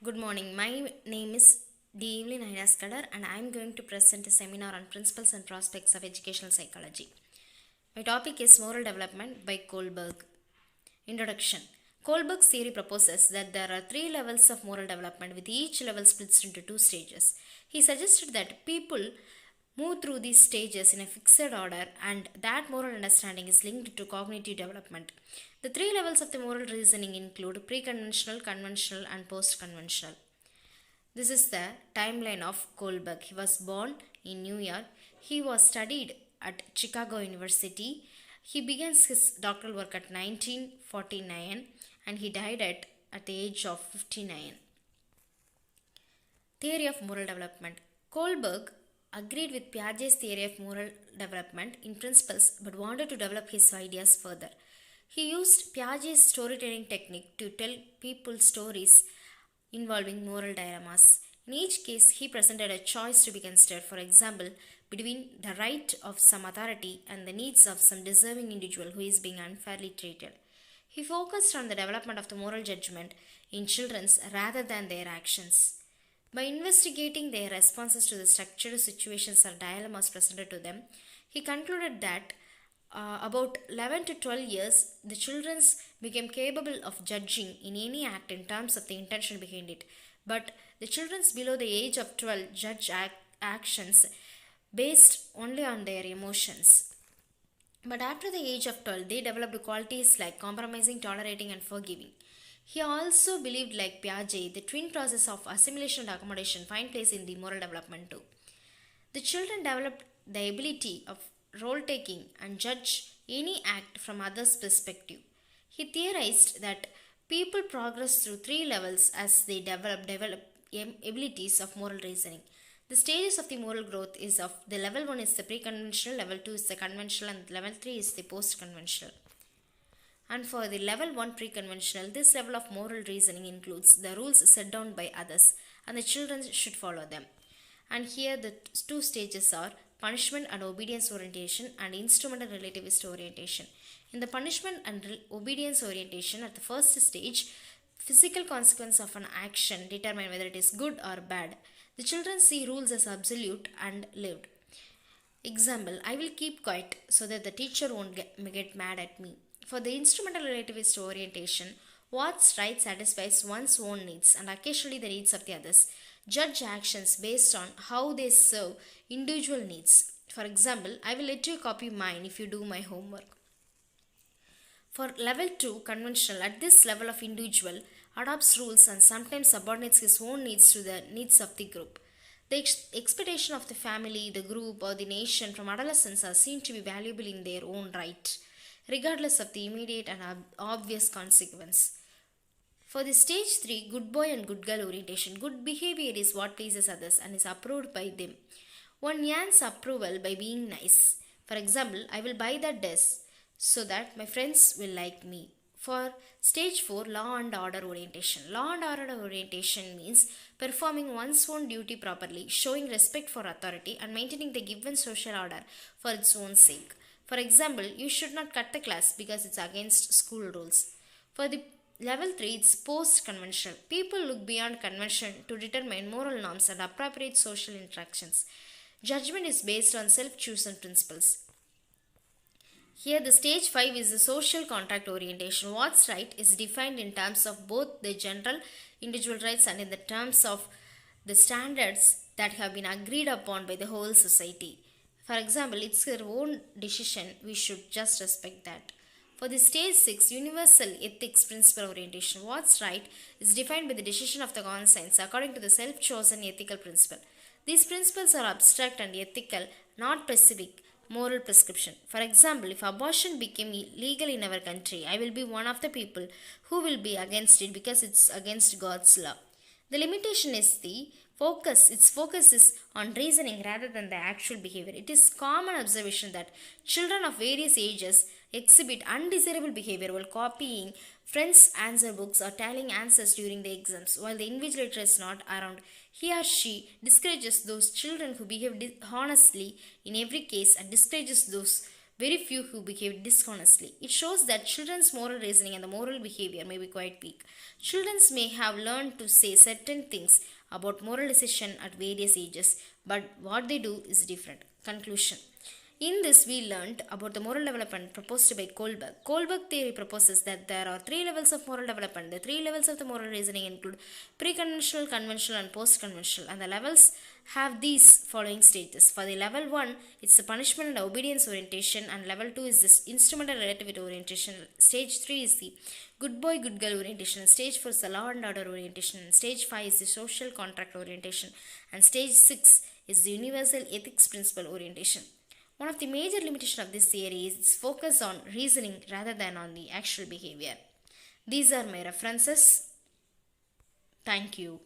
Good morning. My name is D. Evelyn Hiraskadar and I am going to present a seminar on principles and prospects of educational psychology. My topic is Moral Development by Kohlberg. Introduction. Kohlberg's theory proposes that there are three levels of moral development with each level splits into two stages. He suggested that people move through these stages in a fixed order and that moral understanding is linked to cognitive development. The three levels of the moral reasoning include pre-conventional, conventional and post-conventional. This is the timeline of Kohlberg. He was born in New York. He was studied at Chicago University. He begins his doctoral work at 1949 and he died at the age of 59. Theory of moral development. Kohlberg agreed with Piaget's theory of moral development in principles but wanted to develop his ideas further. He used Piaget's storytelling technique to tell people stories involving moral dilemmas. In each case, he presented a choice to be considered, for example, between the right of some authority and the needs of some deserving individual who is being unfairly treated. He focused on the development of the moral judgment in children rather than their actions. By investigating their responses to the structured situations or dilemmas presented to them, he concluded that about 11 to 12 years, the children became capable of judging in any act in terms of the intention behind it. But the children below the age of 12 judge actions based only on their emotions. But after the age of 12, they developed qualities like compromising, tolerating, and forgiving. He also believed, like Piaget, the twin process of assimilation and accommodation find place in the moral development too. The children developed the ability of role-taking and judge any act from others' perspective. He theorized that people progress through three levels as they develop abilities of moral reasoning. The stages of the moral growth is of the level 1 is the pre-conventional, level 2 is the conventional, and level 3 is the post-conventional. And for the level 1 pre-conventional, this level of moral reasoning includes the rules set down by others and the children should follow them. And here the two stages are punishment and obedience orientation and instrumental relativist orientation. In the punishment and obedience orientation, at the first stage, physical consequence of an action determine whether it is good or bad. The children see rules as absolute and lived. Example, I will keep quiet so that the teacher won't get mad at me. For the instrumental relativist orientation, what's right satisfies one's own needs and occasionally the needs of the others. Judge actions based on how they serve individual needs. For example, I will let you copy mine if you do my homework. For level 2, conventional, at this level of individual adopts rules and sometimes subordinates his own needs to the needs of the group. The expectation of the family, the group or the nation from adolescence are seen to be valuable in their own right, regardless of the immediate and obvious consequence. For the stage 3, good boy and good girl orientation, good behavior is what pleases others and is approved by them. One earns approval by being nice. For example, I will buy that dress so that my friends will like me. For stage 4, law and order orientation. Law and order orientation means performing one's own duty properly, showing respect for authority and maintaining the given social order for its own sake. For example, you should not cut the class because it's against school rules. For the level 3, it's post-conventional. People look beyond convention to determine moral norms and appropriate social interactions. Judgment is based on self-chosen principles. Here the stage 5 is the social contract orientation. What's right is defined in terms of both the general individual rights and in the terms of the standards that have been agreed upon by the whole society. For example, it's their own decision, we should just respect that. For the stage 6, universal ethics principle orientation, what's right is defined by the decision of the conscience according to the self-chosen ethical principle. These principles are abstract and ethical, not specific moral prescription. For example, if abortion became legal in our country, I will be one of the people who will be against it because it's against God's law. The limitation is the focus. Its focus is on reasoning rather than the actual behavior. It is common observation that children of various ages exhibit undesirable behavior while copying friends' answer books or tallying answers during the exams, while the invigilator is not around. He or she discourages those children who behave honestly in every case and discourages those very few who behave dishonestly. It shows that children's moral reasoning and the moral behavior may be quite weak. Children may have learned to say certain things about moral decision at various ages, but what they do is different. Conclusion. In this, we learned about the moral development proposed by Kohlberg. Kohlberg theory proposes that there are three levels of moral development. The three levels of the moral reasoning include pre-conventional, conventional, and post-conventional, and the levels have these following stages. For the level 1, it's the punishment and obedience orientation, and level 2 is the instrumental relativity orientation. Stage 3 is the good boy, good girl orientation. Stage 4 is the law and order orientation. And stage 5 is the social contract orientation. And stage 6 is the universal ethics principle orientation. One of the major limitations of this theory is its focus on reasoning rather than on the actual behavior. These are my references. Thank you.